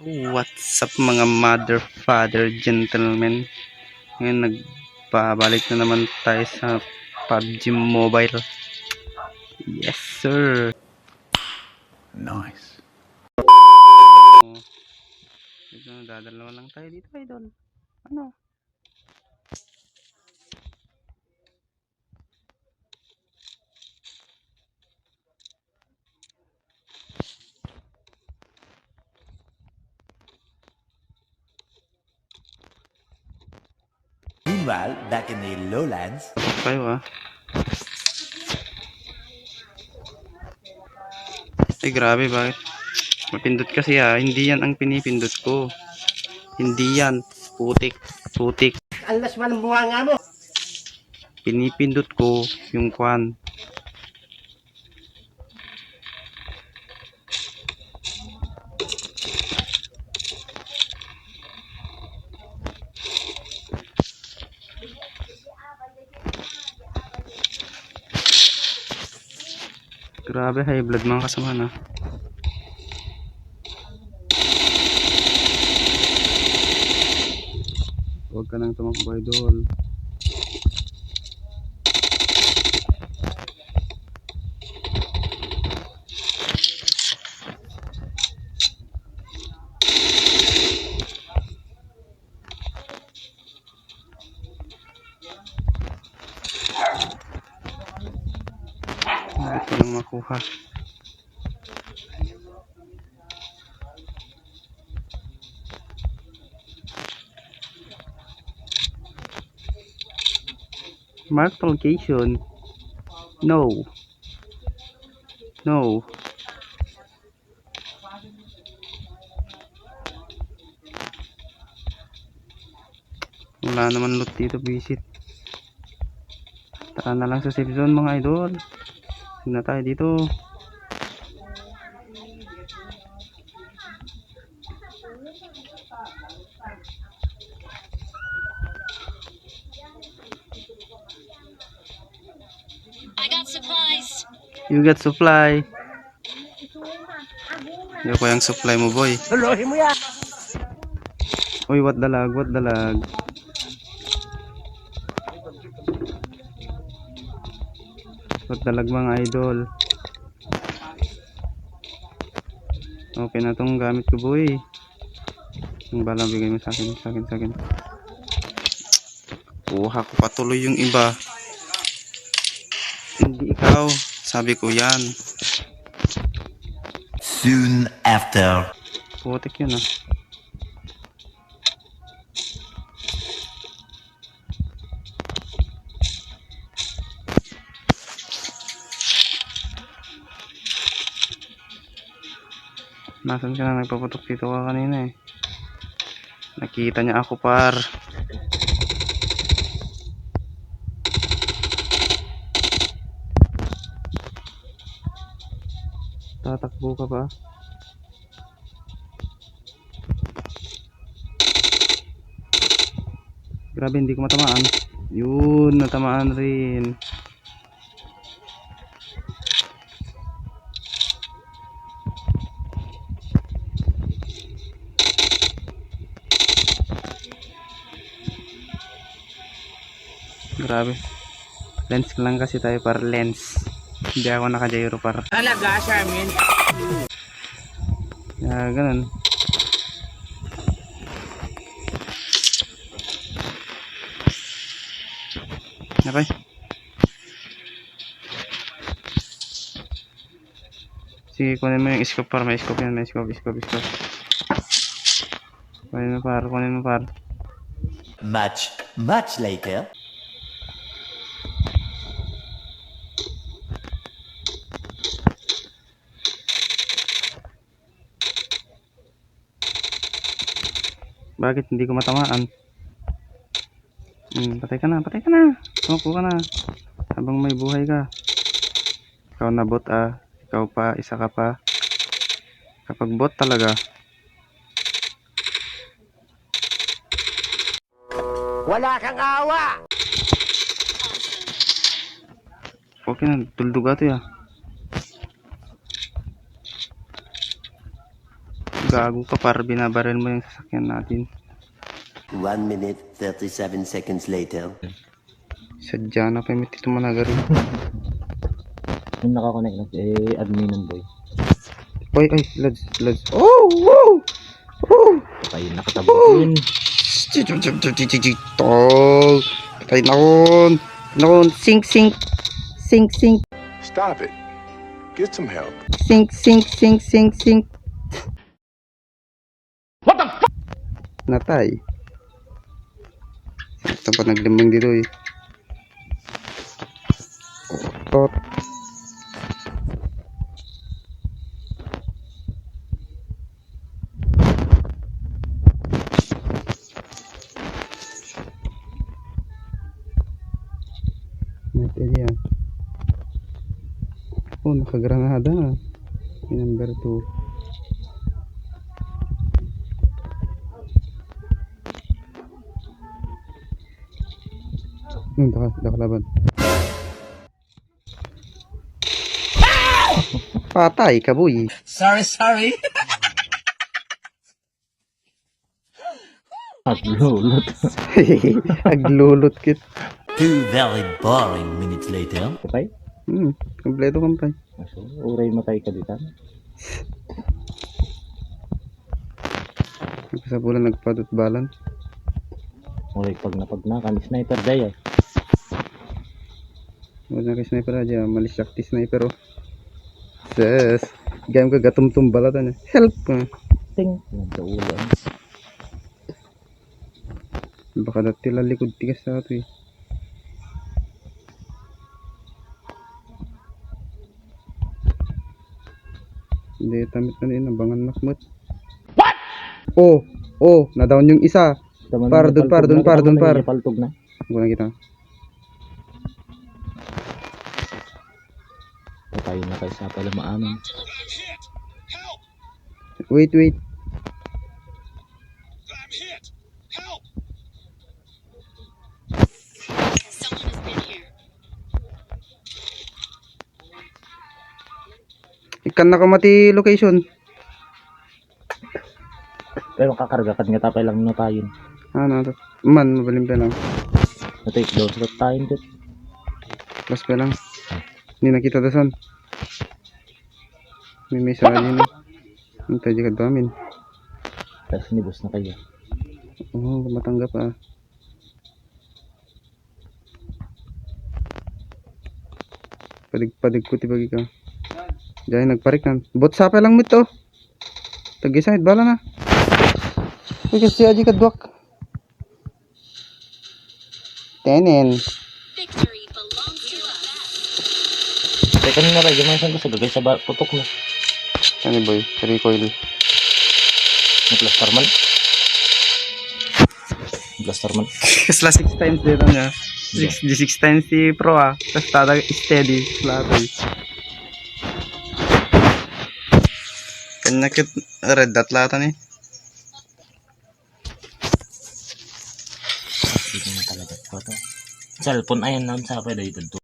What's up mga mother, father, gentlemen. Ngayon nagbabalik na naman tayo sa PUBG Mobile. Yes sir. Nice. Dadalawa lang tayo dito, idol. Ano? Meanwhile, back in the lowlands. Kayo Ay grabe, bakit? Mapindot kasi hindi yan ang pinipindot ko. Hindi yan. Putik. Putik. Alas man ang buhanga mo. Pinipindot ko yung kwan. Grabe, high blood mga kasama na. Huwag ka nang tumakbo, idol. Bakit ko lang makuha? Mark location. No. No. Wala naman loot dito, visit. Tara na lang sa safe zone mga idol. Hindi na tayo dito. I got supplies. You got supply. Yo ko yung supply mo, boy. Tuloy mo yan. Uy, what dalag, what dalag. What dalag mga idol. Okay na tong gamit ko, boy. Yung balang bigay mo sa akin, sa akin. Kuha ko patuloy yung iba. Hindi ikaw. Sabi ko yan. Soon after. Putik yun Nasaan ka na? Nagpaputok dito ka kanina Nakita niya ako, par. Tatakbo ka ba? Grabe, hindi ko matamaan. Yun, natamaan rin. Grabe. Lens lang kasi tayo, par. Lens. Hindi ako naka-gyro, par. Talaga, Charmin. Ganun. Okay. Sige, kunin mo yung scope, par. May scope yan, may scope. Kunin mo, par. Much later. Bakit hindi ko matamaan? Patay ka na. Tumakbo ka na. Habang may buhay ka. Ikaw na bot Ikaw pa, isa ka pa. Kapag bot talaga. Wala kang awa. Okay na, tulduga to Gago ka para binabaril mo yung sasakyan natin. 1 minute, 37 seconds later. Sadya na pa yung ito managarin. Yung nakakonect na admin ng boy. Oy, ay, lads. Oh, wow! Oh! Patay nakatabukin. Tol! Patay na kon! Sink! Stop it. Get some help. Sink! What the fuck? Natay. Ito pa naglimbang dito eh. Tot. Mati dia. Oh, nakagranada na. May number 2. Nakalaban. Patay ka, boy. Sorry. Aglulot. Aglulot kit. 2 very boring minutes later. Patay? Kompleto kampay. So, uray matay ka dito. Sa bulan nagpadot balan. Uray pag na kan sniper day eh. Wala na sniper aja, malis sakti sniper oh. Ses, game ka gatum-tum balatan. Help. Ting, nagdaulan. Baka dati lalikod tigas sa ato eh. Hindi, tamit na rin, abangan nakmat. What? Oh, na-down yung isa. Par. Paltog na. Ako nakita. Patay na kayo sa pala maamin. Wait. Someone has been here. Ikan na kamati location. Pero kakarga kad nga tapay lang na tayo. Ano, man, mabalim pa lang. Na-take down sa tayo dit. Plus pa lang. Hindi nakita dasan. May sa kanya na. Ang tayo ka damin. Tapos nibos na kayo. Oo, matanggap ah. Padig ko tibagi ka. Diyan nagparik na. Bot sapa lang mo ito. Tagisahit bala na. Uy, kasi aji ka duwak. Tenen. Victory belongs to us. Teka na rin, gamay saan ko sa gagay sa putok na. Ano boy? Recoil. Plasterman. Plasterman. Kasla 6 times dito niya. 6 times si pro ah. Tapos tada steady. Lahat eh. Kanya kit red dot lahat eh. Hindi na talaga po to. Cellphone ayan na sa pwede dito.